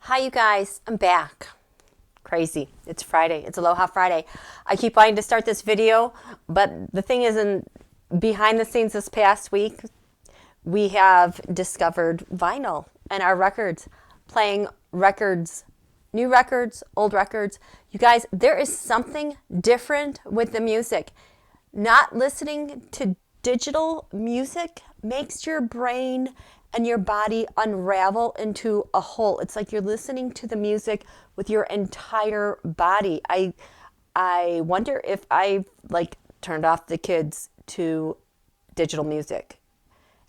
Hi, you guys. I'm back. Crazy. It's Friday. It's Aloha Friday. I keep wanting to start this video, but the thing is, behind the scenes this past week, we have discovered vinyl and our records, playing records, new records, old records. You guys, there is something different with the music. Not listening to digital music makes your brain and your body unravel into a whole. It's like you're listening to the music with your entire body. I wonder if I turned off the kids to digital music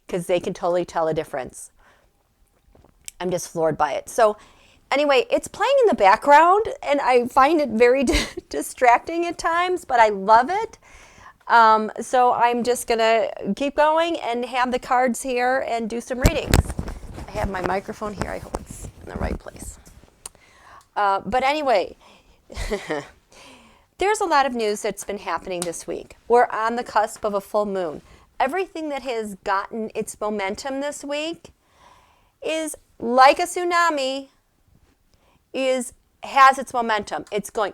because they can totally tell a difference. I'm just floored by it. So anyway, it's playing in the background and I find it very distracting at times, but I love it. So I'm just going to keep going and have the cards here and do some readings. I have my microphone here. I hope it's in the right place. But anyway, there's a lot of news that's been happening this week. We're on the cusp of a full moon. Everything that has gotten its momentum this week is like a tsunami, has its momentum. It's going.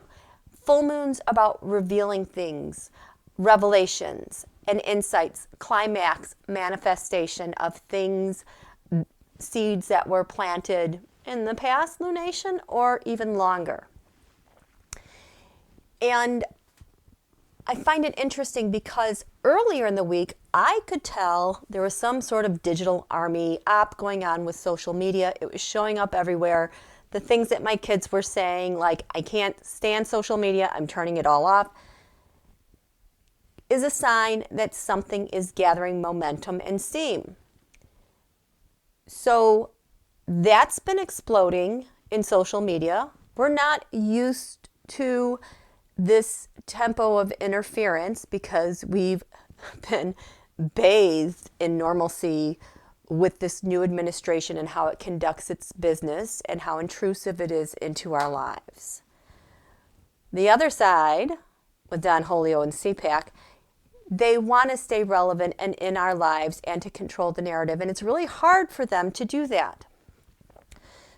Full moon's about revealing things, revelations and insights, climax, manifestation of things, seeds that were planted in the past lunation or even longer. And I find it interesting because earlier in the week, I could tell there was some sort of digital army op going on with social media. It was showing up everywhere. The things that my kids were saying, like, I can't stand social media, I'm turning it all off, is a sign that something is gathering momentum and steam. So that's been exploding in social media. We're not used to this tempo of interference because we've been bathed in normalcy with this new administration and how it conducts its business and how intrusive it is into our lives. The other side, with Don Holio and CPAC, they want to stay relevant and in our lives and to control the narrative. And it's really hard for them to do that.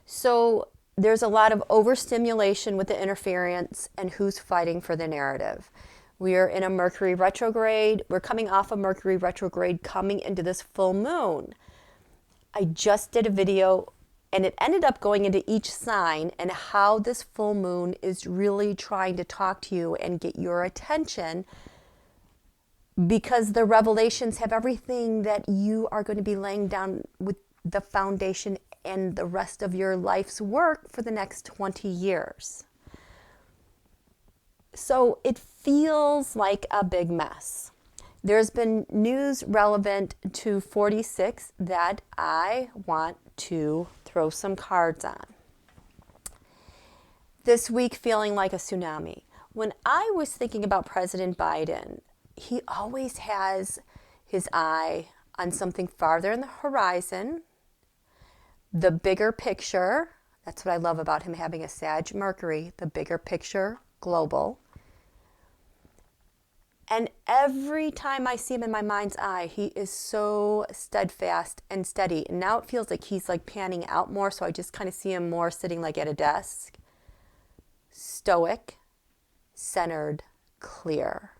So there's a lot of overstimulation with the interference and who's fighting for the narrative. We are in a Mercury retrograde. We're coming off a Mercury retrograde coming into this full moon. I just did a video and it ended up going into each sign and how this full moon is really trying to talk to you and get your attention, because the revelations have everything that you are going to be laying down with the foundation and the rest of your life's work for the next 20 years. So it feels like a big mess. There's been news relevant to 46 that I want to throw some cards on. This week feeling like a tsunami. When I was thinking about President Biden, he always has his eye on something farther in the horizon, the bigger picture. That's what I love about him having a Sag Mercury, the bigger picture, global. And every time I see him in my mind's eye, he is so steadfast and steady. And now it feels like he's like panning out more, so I just kind of see him more sitting like at a desk. Stoic, centered, clear.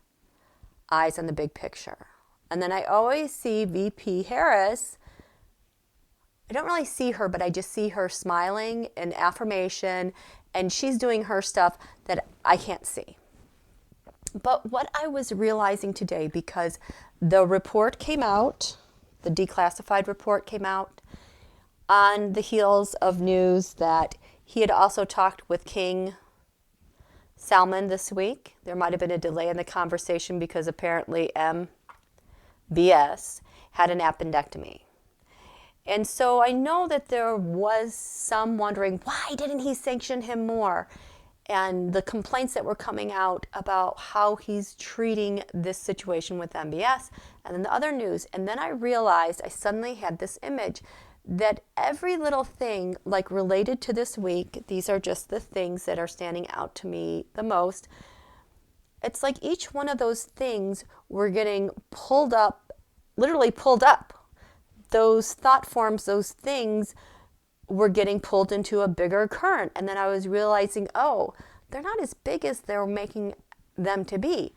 Eyes on the big picture. And then I always see VP Harris. I don't really see her, but I just see her smiling and affirmation, and she's doing her stuff that I can't see. But what I was realizing today, because the report came out, the declassified report came out on the heels of news that he had also talked with King Salman this week. There might have been a delay in the conversation because apparently MBS had an appendectomy. And so I know that there was some wondering, why didn't he sanction him more? And the complaints that were coming out about how he's treating this situation with MBS, and then the other news. And then I realized, I suddenly had this image that every little thing like related to this week, these are just the things that are standing out to me the most. It's like each one of those things were getting pulled up, literally pulled up. Those thought forms, those things were getting pulled into a bigger current. And then I was realizing, oh, they're not as big as they're making them to be.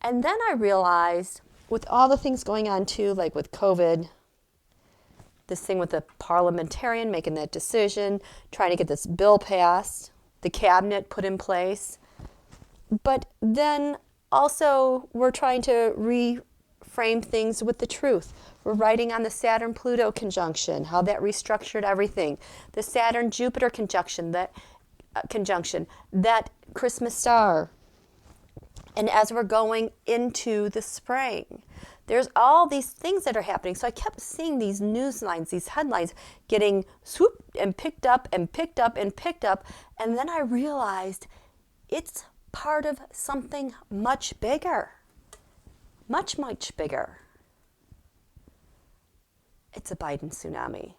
And then I realized, with all the things going on too, like with COVID, this thing with the parliamentarian making that decision, trying to get this bill passed, the cabinet put in place. But then also we're trying to reframe things with the truth. We're writing on the Saturn-Pluto conjunction, how that restructured everything. The Saturn-Jupiter conjunction, that Christmas star. And as we're going into the spring, there's all these things that are happening. So I kept seeing these news lines, these headlines getting swooped and picked up and picked up and picked up. And then I realized it's part of something much bigger. Much, much bigger. It's a Biden tsunami.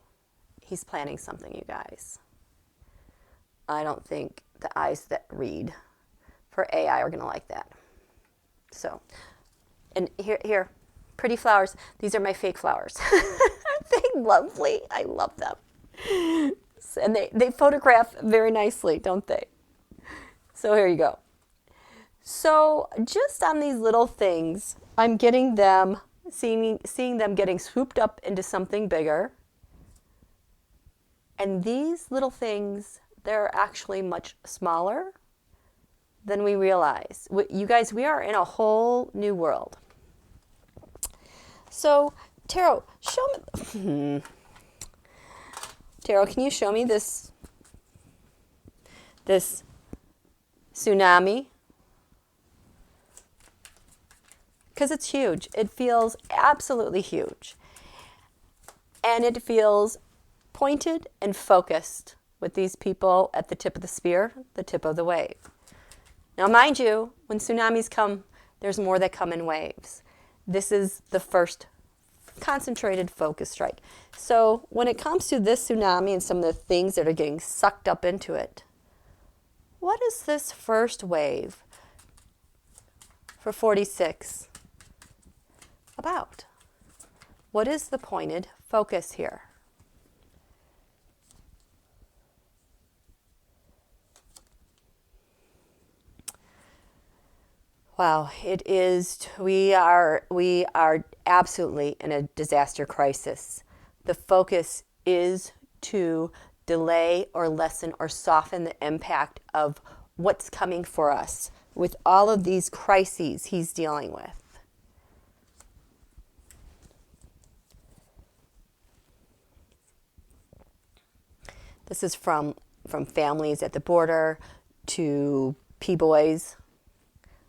He's planning something, you guys. I don't think the eyes that read for AI are going to like that. So, and here, pretty flowers. These are my fake flowers. Aren't they lovely? I love them. And they photograph very nicely, don't they? So here you go. So just on these little things, I'm getting them, seeing them getting swooped up into something bigger. And these little things, they're actually much smaller than we realize. You guys, we are in a whole new world. So, Tarot, show me. Tarot, can you show me this tsunami? Because it's huge. It feels absolutely huge. And it feels pointed and focused with these people at the tip of the spear, the tip of the wave. Now, mind you, when tsunamis come, there's more that come in waves. This is the first concentrated focus strike. So when it comes to this tsunami and some of the things that are getting sucked up into it, what is this first wave for 46 about? What is the pointed focus here? Wow, it is, we are absolutely in a disaster crisis. The focus is to delay or lessen or soften the impact of what's coming for us with all of these crises he's dealing with. This is from families at the border to P-boys.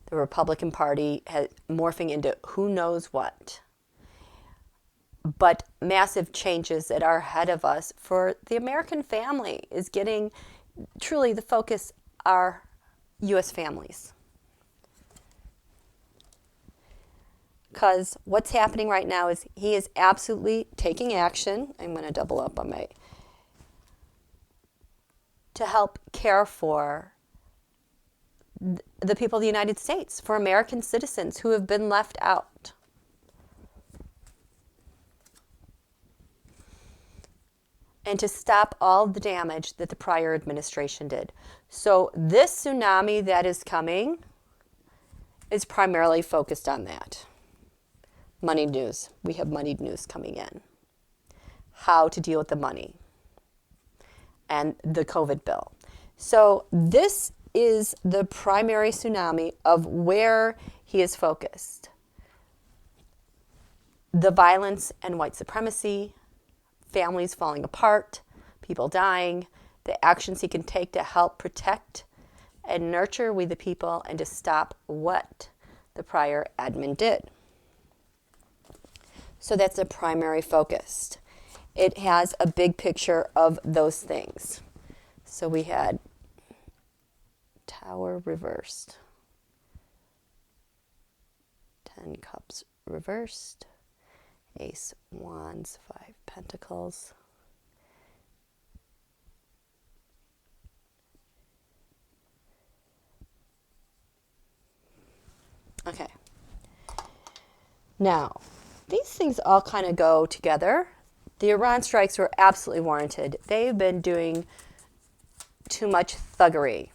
The Republican Party morphing into who knows what. But massive changes that are ahead of us for the American family is getting, truly the focus are U.S. families. Because what's happening right now is he is absolutely taking action. I'm going to double up on my, to help care for the people of the United States, for American citizens who have been left out. And to stop all the damage that the prior administration did. So this tsunami that is coming is primarily focused on that. Moneyed news. We have moneyed news coming in. How to deal with the money. And the COVID bill. So this is the primary tsunami of where he is focused. The violence and white supremacy, families falling apart, people dying, the actions he can take to help protect and nurture we the people and to stop what the prior admin did. So that's a primary focus. It has a big picture of those things. So we had Tower reversed, 10 cups reversed, Ace Wands, 5 Pentacles. Okay. Now, these things all kind of go together. The Iran strikes were absolutely warranted. They've been doing too much thuggery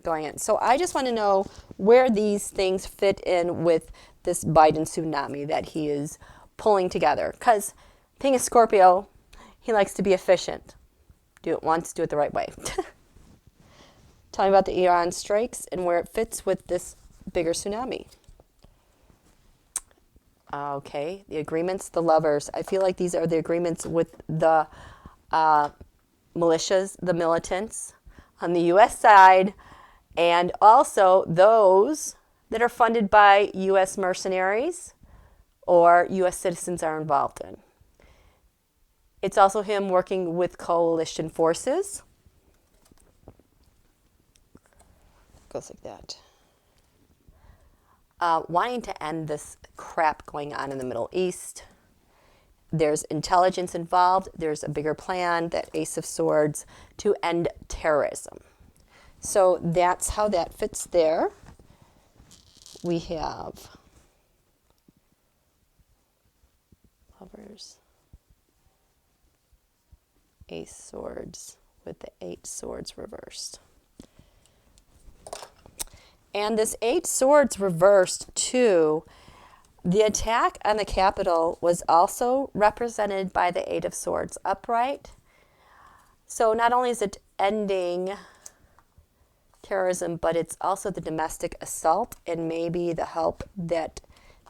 going in. So I just want to know where these things fit in with this Biden tsunami that he is pulling together. Because being a Scorpio, he likes to be efficient. Do it once, do it the right way. Tell me about the Iran strikes and where it fits with this bigger tsunami. Okay, the agreements, the lovers. I feel like these are the agreements with the militias, the militants on the U.S. side, and also those that are funded by U.S. mercenaries or U.S. citizens are involved in. It's also him working with coalition forces. Goes like that. Wanting to end this crap going on in the Middle East. There's intelligence involved. There's a bigger plan, that Ace of Swords, to end terrorism. So that's how that fits there. We have lovers, Ace Swords with the 8 Swords reversed. And this 8 Swords reversed too, the attack on the Capitol was also represented by the 8 of Swords upright. So not only is it ending terrorism, but it's also the domestic assault and maybe the help that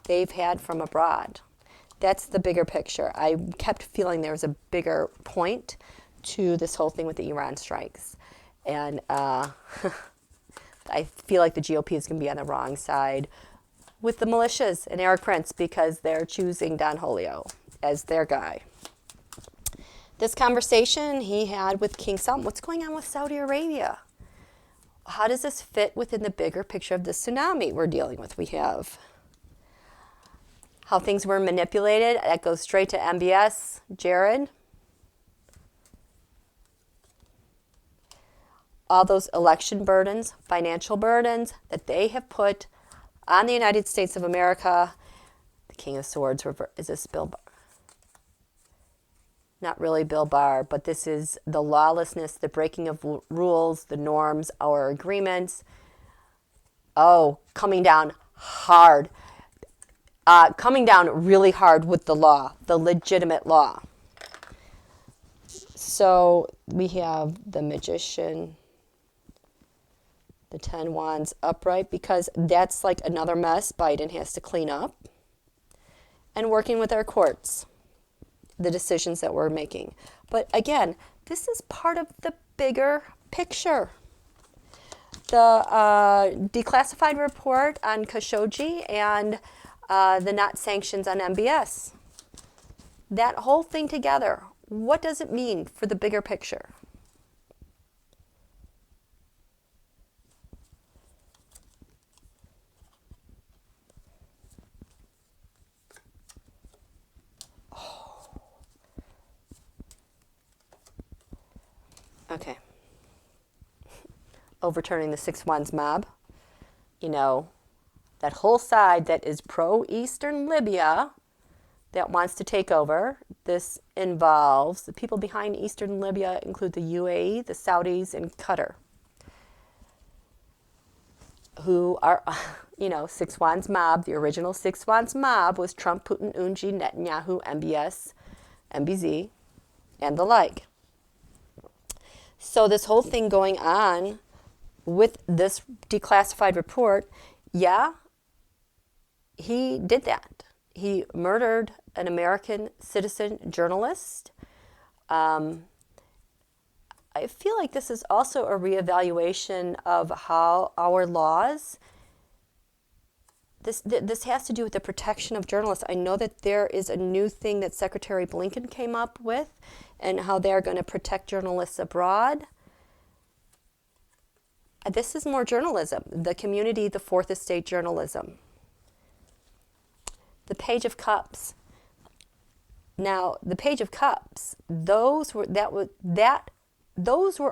they've had from abroad. That's the bigger picture. I kept feeling there was a bigger point to this whole thing with the Iran strikes. And I feel like the GOP is going to be on the wrong side with the militias and Eric Prince because they're choosing Don Julio as their guy. This conversation he had with King Salman, what's going on with Saudi Arabia? How does this fit within the bigger picture of the tsunami we're dealing with? We have how things were manipulated. That goes straight to MBS, Jared. All those election burdens, financial burdens that they have put on the United States of America. The King of Swords, is this Bill Barr? Not really Bill Barr, but this is the lawlessness, the breaking of rules, the norms, our agreements. Oh, coming down hard. Coming down really hard with the law, the legitimate law. So we have the Magician, the 10 Wands upright, because that's like another mess Biden has to clean up. And working with our courts, the decisions that we're making. But again, this is part of the bigger picture. The declassified report on Khashoggi and the not sanctions on MBS. That whole thing together, what does it mean for the bigger picture? Okay. Overturning the 6 Wands mob. You know, that whole side that is pro-Eastern Libya that wants to take over. This involves the people behind Eastern Libya include the UAE, the Saudis, and Qatar, who are, 6 Wands mob. The original 6 Wands mob was Trump, Putin, Unji, Netanyahu, MBS, MBZ, and the like. So this whole thing going on with this declassified report, yeah, he did that. He murdered an American citizen journalist. I feel like this is also a reevaluation of how our laws, this has to do with the protection of journalists. I know that there is a new thing that Secretary Blinken came up with and how they're going to protect journalists abroad. This is more journalism, the community, the fourth estate journalism. The Page of Cups. Now, the Page of Cups, those were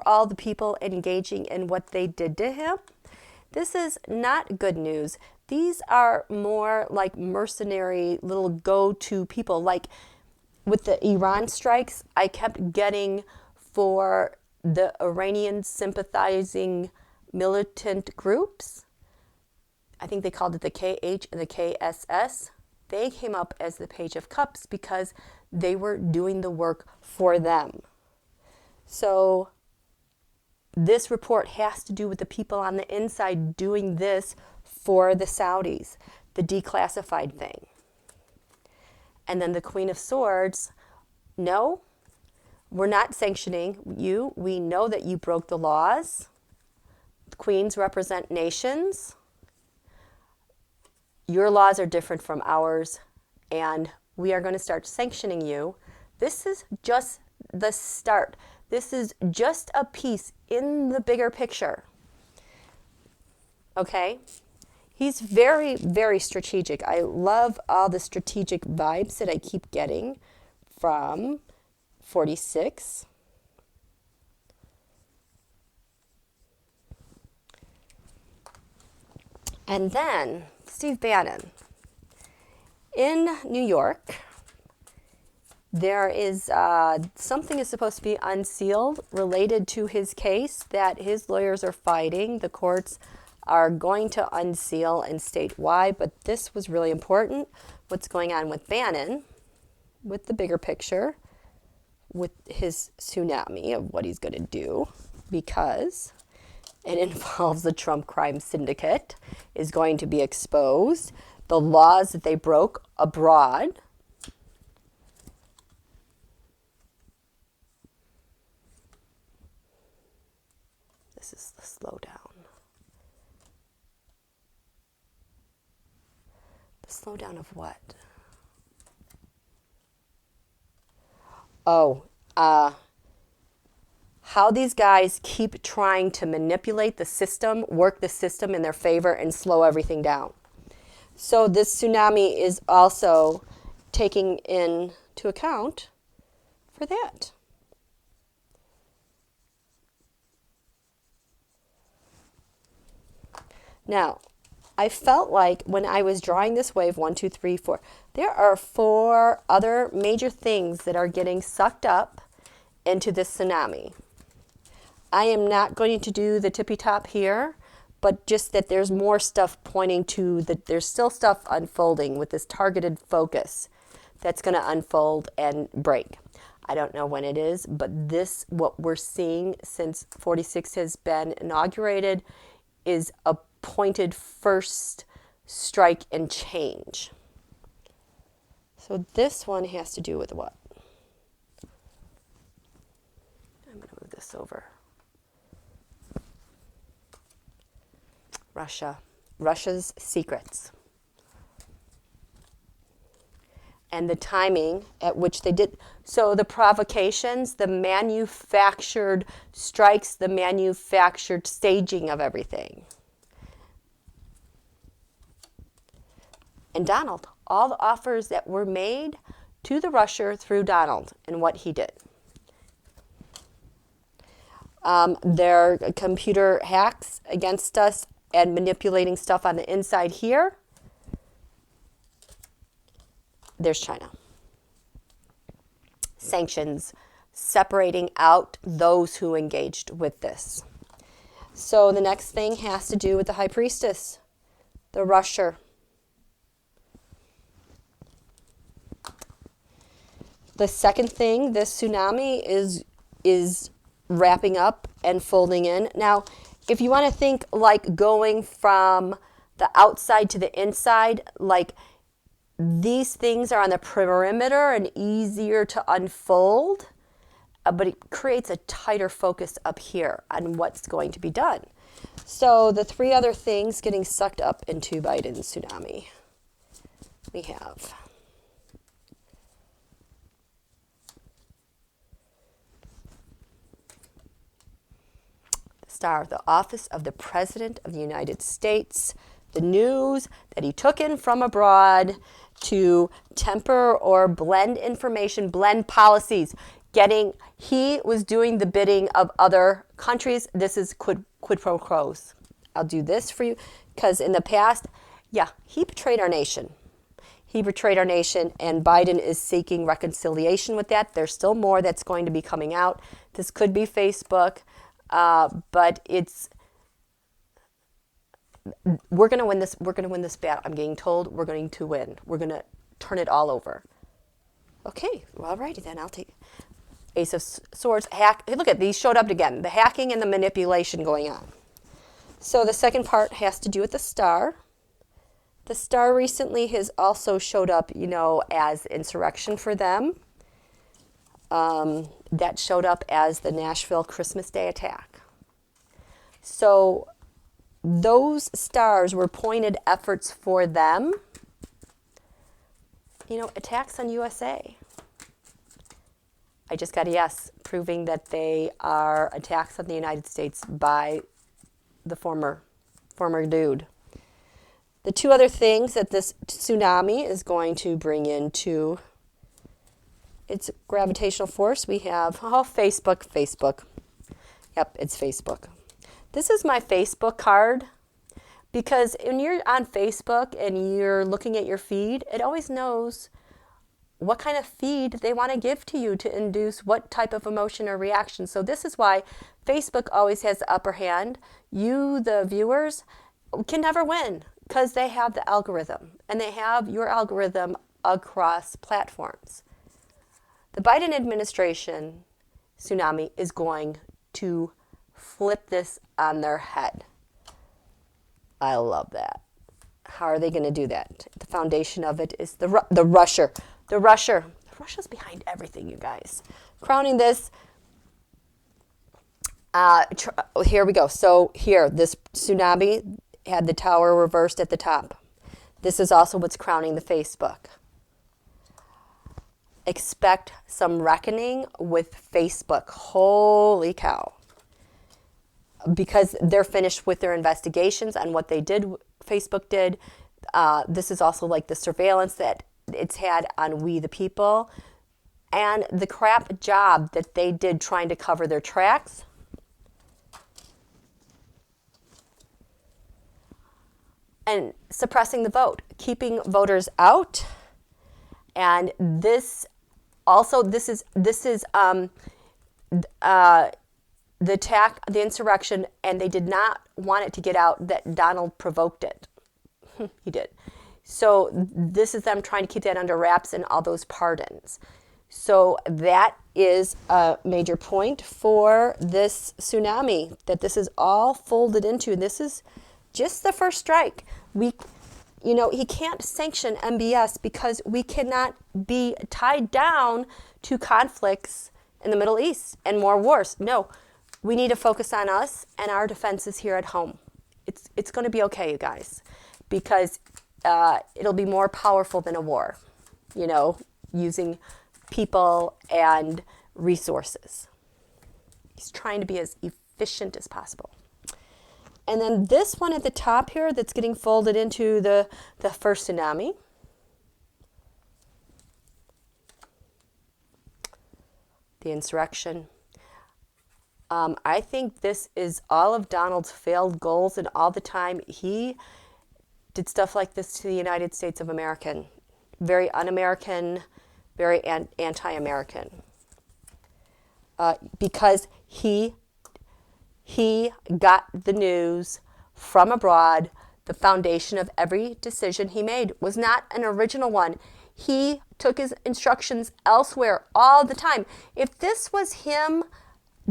all the people engaging in what they did to him. This is not good news. These are more like mercenary little go-to people. Like with the Iran strikes, I kept getting for the Iranian sympathizing militant groups. I think they called it the KH and the KSS. They came up as the Page of Cups because they were doing the work for them. So this report has to do with the people on the inside doing this for the Saudis, the declassified thing. And then the Queen of Swords, no, we're not sanctioning you. We know that you broke the laws. Queens represent nations. Your laws are different from ours, and we are going to start sanctioning you. This is just the start. This is just a piece in the bigger picture. Okay? He's very, very strategic. I love all the strategic vibes that I keep getting from 46. And then Steve Bannon. In New York, there is something is supposed to be unsealed related to his case that his lawyers are fighting. The courts are going to unseal and state why, but this was really important. What's going on with Bannon, with the bigger picture, with his tsunami of what he's going to do, because it involves the Trump crime syndicate, is going to be exposed. The laws that they broke abroad. This is the slowdown. The slowdown of what? Oh, how these guys keep trying to manipulate the system, work the system in their favor, and slow everything down. So this tsunami is also taking into account for that. Now, I felt like when I was drawing this wave, 1, 2, 3, 4, there are 4 other major things that are getting sucked up into this tsunami. I am not going to do the tippy top here, but just that there's more stuff pointing to that there's still stuff unfolding with this targeted focus that's going to unfold and break. I don't know when it is, but this, what we're seeing since 46 has been inaugurated, is a pointed first strike and change. So this one has to do with what? I'm going to move this over. Russia's secrets. And the timing at which they did. So the provocations, the manufactured strikes, the manufactured staging of everything. And Donald, all the offers that were made to the Russia through Donald and what he did. Their computer hacks against us and manipulating stuff on the inside here. There's China. Sanctions, separating out those who engaged with this. So the next thing has to do with the High Priestess, the Russia. The second thing, this tsunami is wrapping up and folding in. Now, if you want to think like going from the outside to the inside, like these things are on the perimeter and easier to unfold, but it creates a tighter focus up here on what's going to be done. So the 3 other things getting sucked up into Biden's tsunami. We have Star, the office of the President of the United States, the news that he took in from abroad to temper or blend information, blend policies, he was doing the bidding of other countries. This is quid pro quos. I'll do this for you, because in the past, he betrayed our nation. He betrayed our nation, and Biden is seeking reconciliation with that. There's still more that's going to be coming out. This could be Facebook, but we're going to win this. We're going to win this battle. I'm getting told we're going to win. We're going to turn it all over. Okay, well, alrighty then. I'll take Ace of Swords. Hack. Hey, look at these showed up again. The hacking and the manipulation going on. So the second part has to do with the star. The star recently has also showed up, as insurrection for them. That showed up as the Nashville Christmas Day attack. So those stars were pointed efforts for them. Attacks on USA. I just got a yes, proving that they are attacks on the United States by the former dude. The two other things that this tsunami is going to bring into its gravitational force, we have, Facebook. Yep, it's Facebook. This is my Facebook card, because when you're on Facebook and you're looking at your feed, it always knows what kind of feed they want to give to you to induce what type of emotion or reaction. So this is why Facebook always has the upper hand. You, the viewers, can never win, because they have the algorithm, and they have your algorithm across platforms. The Biden administration, Tsunami, is going to flip this on their head. I love that. How are they going to do that? The foundation of it is the rusher. The Russia's behind everything, you guys. Crowning this, here we go. So here, this tsunami had the tower reversed at the top. This is also what's crowning the Facebook. Expect some reckoning with Facebook. Holy cow. Because they're finished with their investigations on what they did, Facebook did. This is also like the surveillance that it's had on we the people, and the crap job that they did trying to cover their tracks. And suppressing the vote, keeping voters out. And this is the attack, the insurrection, and they did not want it to get out that Donald provoked it. He did. So this is them trying to keep that under wraps and all those pardons. So that is a major point for this tsunami, that this is all folded into. This is just the first strike. He can't sanction MBS because we cannot be tied down to conflicts in the Middle East and more wars. No, we need to focus on us and our defenses here at home. It's going to be okay, you guys, because it'll be more powerful than a war, using people and resources. He's trying to be as efficient as possible. And then this one at the top here that's getting folded into the first tsunami. The insurrection. I think this is all of Donald's failed goals, and all the time he did stuff like this to the United States of America. Very un-American, very anti-American. Because he got the news from abroad. The foundation of every decision he made was not an original one. He took his instructions elsewhere all the time. If this was him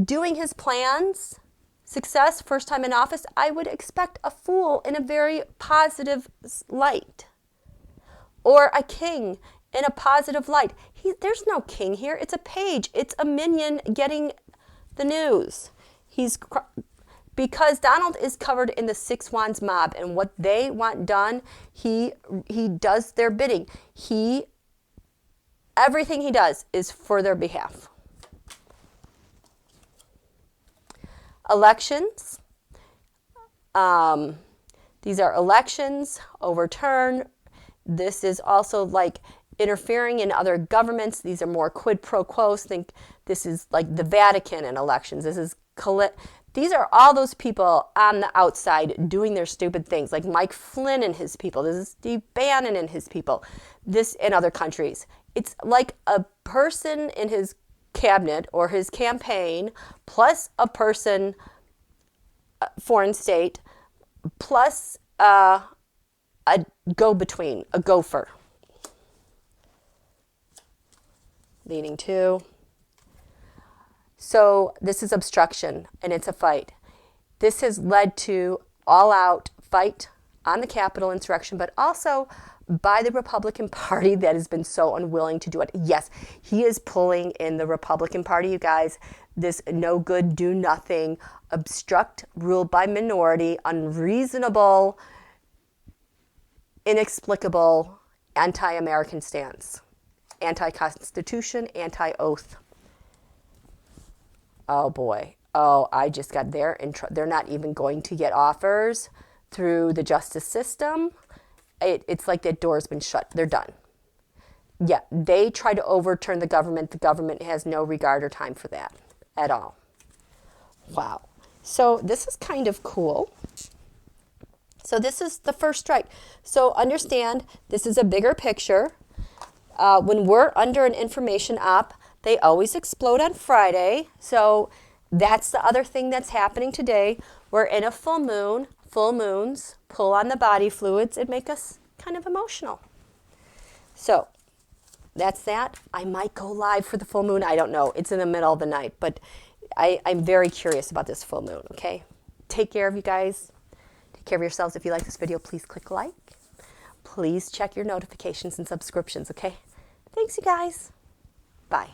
doing his plans, success, first time in office, I would expect a fool in a very positive light. Or a king in a positive light. There's no king here. It's a page. It's a minion getting the news. Because Donald is covered in the Six Wands mob, and what they want done, he does their bidding. Everything he does is for their behalf. Elections. These are elections, overturn. This is also like interfering in other governments. These are more quid pro quos. Think this is like the Vatican in elections. These are all those people on the outside doing their stupid things, like Mike Flynn and his people. This is Steve Bannon and his people. this in other countries. It's like a person in his cabinet or his campaign plus a person, foreign state, plus a go-between, a gopher. Leading to. So this is obstruction, and it's a fight. This has led to all-out fight on the Capitol insurrection, but also by the Republican Party that has been so unwilling to do it. Yes, he is pulling in the Republican Party, you guys. This no good, do nothing, obstruct, ruled by minority, unreasonable, inexplicable, anti-American stance. Anti-Constitution, anti-oath. Oh boy. Oh, I just got there. They're not even going to get offers through the justice system. It's like that door's been shut. They're done. Yeah, they try to overturn the government. The government has no regard or time for that at all. Wow. So this is kind of cool. So this is the first strike. So understand, this is a bigger picture. When we're under an information op, they always explode on Friday. So that's the other thing that's happening today. We're in a full moon. Full moons pull on the body fluids and make us kind of emotional. So that's that. I might go live for the full moon. I don't know. It's in the middle of the night, but I'm very curious about this full moon, okay? Take care of you guys. Take care of yourselves. If you like this video, please click like. Please check your notifications and subscriptions, okay? Thanks, you guys. Bye.